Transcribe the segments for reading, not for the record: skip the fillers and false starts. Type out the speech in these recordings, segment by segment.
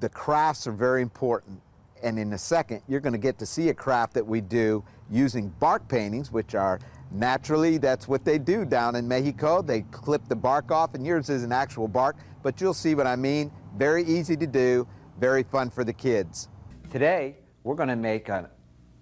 the crafts are very important. And in a second, you're going to get to see a craft that we do using bark paintings, which are naturally, that's what they do down in Mexico. They clip the bark off, and yours isn't actual bark, but you'll see what I mean. Very easy to do, very fun for the kids. Today, we're going to make a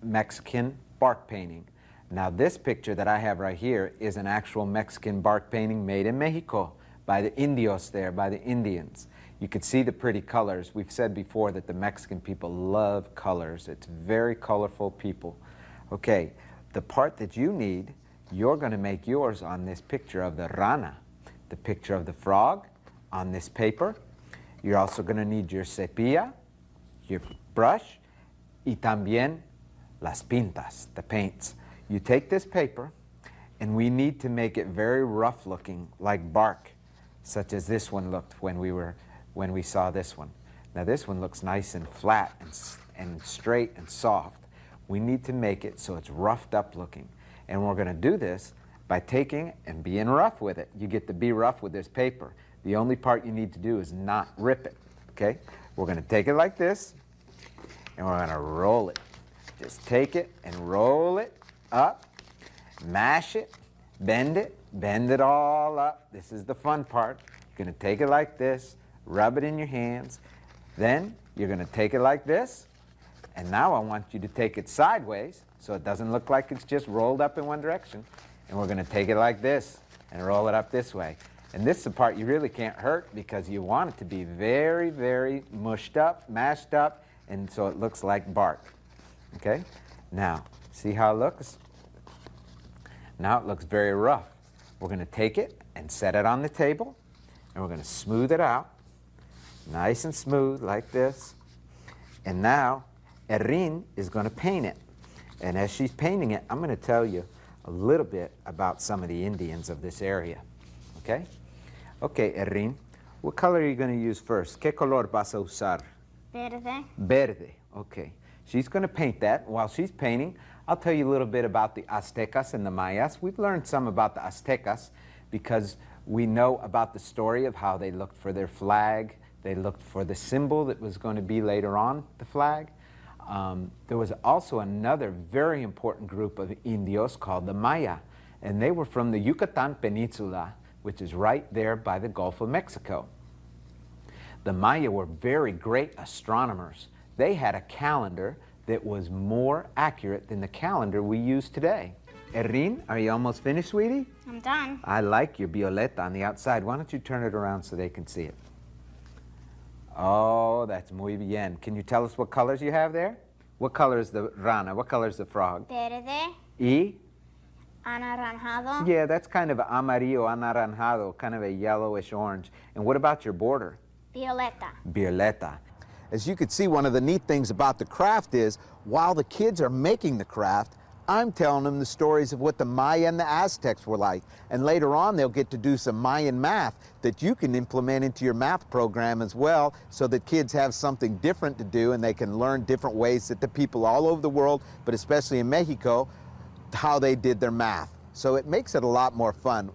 Mexican bark painting. Now, this picture that I have right here is an actual Mexican bark painting made in Mexico by the Indios there, by the Indians. You can see the pretty colors. We've said before that the Mexican people love colors. It's very colorful people. Okay, the part that you need, you're going to make yours on this picture of the rana, the picture of the frog on this paper. You're also going to need your cepilla, your brush, y también las pintas, the paints. You take this paper, and we need to make it very rough looking, like bark, such as this one looked when we saw this one. Now this one looks nice and flat and straight and soft. We need to make it so it's roughed up looking. And we're going to do this by taking it and being rough with it. You get to be rough with this paper. The only part you need to do is not rip it, okay? We're going to take it like this, and we're going to roll it. Just take it and roll it up, mash it, bend it all up. This is the fun part. You're going to take it like this, rub it in your hands. Then you're going to take it like this, and now I want you to take it sideways so it doesn't look like it's just rolled up in one direction. And we're going to take it like this and roll it up this way. And this is the part you really can't hurt because you want it to be very, very mushed up, mashed up, and so it looks like bark. Okay? Now, see how it looks? Now it looks very rough. We're going to take it and set it on the table, and we're going to smooth it out. Nice and smooth like this. And now Erin is going to paint it. And as she's painting it, I'm going to tell you a little bit about some of the Indians of this area. Okay? Okay, Erin, what color are you going to use first? ¿Qué color vas a usar? Verde. Verde. Okay. She's going to paint that. While she's painting, I'll tell you a little bit about the Aztecas and the Mayas. We've learned some about the Aztecas because we know about the story of how they looked for their flag. They looked for the symbol that was going to be later on the flag. There was also another very important group of Indios called the Maya, and they were from the Yucatan Peninsula, which is right there by the Gulf of Mexico. The Maya were very great astronomers. They had a calendar that was more accurate than the calendar we use today. Erin, are you almost finished, sweetie? I'm done. I like your violeta on the outside. Why don't you turn it around so they can see it? Oh, that's muy bien. Can you tell us what colors you have there? What color is the rana? What color is the frog? Verde. Y? Anaranjado. Yeah, that's kind of amarillo, anaranjado, kind of a yellowish orange. And what about your border? Violeta. Violeta. As you can see, one of the neat things about the craft is, while the kids are making the craft, I'm telling them the stories of what the Maya and the Aztecs were like. And later on, they'll get to do some Mayan math that you can implement into your math program as well, so that kids have something different to do and they can learn different ways that the people all over the world, but especially in Mexico, how they did their math. So it makes it a lot more fun.